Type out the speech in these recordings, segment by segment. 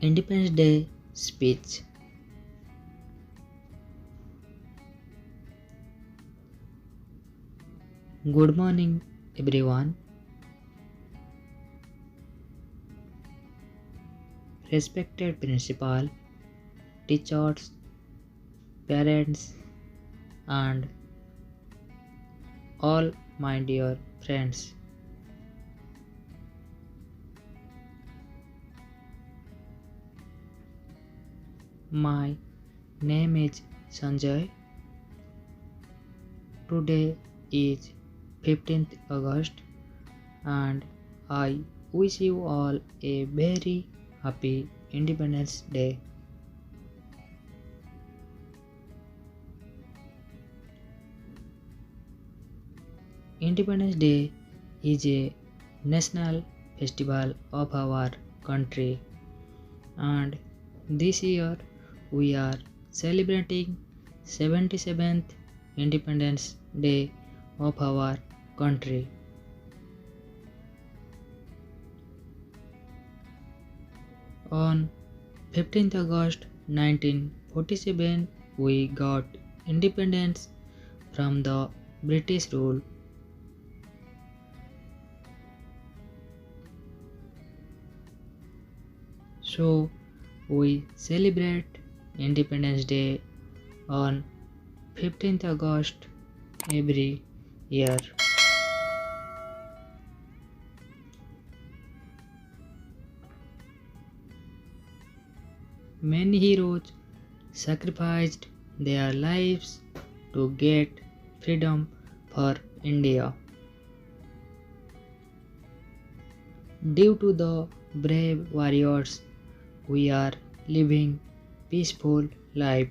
Independence Day speech. Good morning, everyone. Respected principal, teachers, parents, and all my dear friends. My name is Sanjay. Today is 15th August and I wish you all a very happy Independence Day. Independence Day is a national festival of our country, and this year we are celebrating 77th Independence Day of our country. On 15th August 1947, we got independence from the British rule. So, we celebrate Independence Day on 15th August every year. Many heroes sacrificed their lives to get freedom for India. Due to the brave warriors, we are living peaceful life.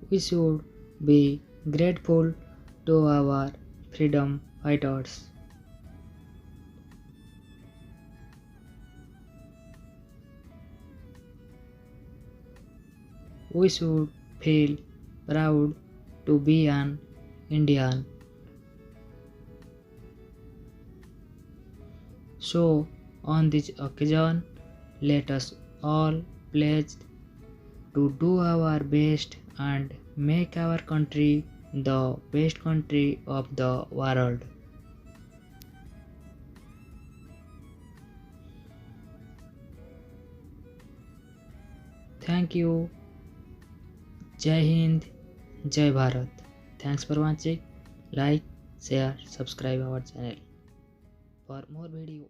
We should be grateful to our freedom fighters. We should feel proud to be an Indian. So, on this occasion, let us all pledge to do our best and make our country the best country of the world. Thank you. Jai Hind, Jai Bharat. Thanks for watching. Like, share, subscribe our channel for more video.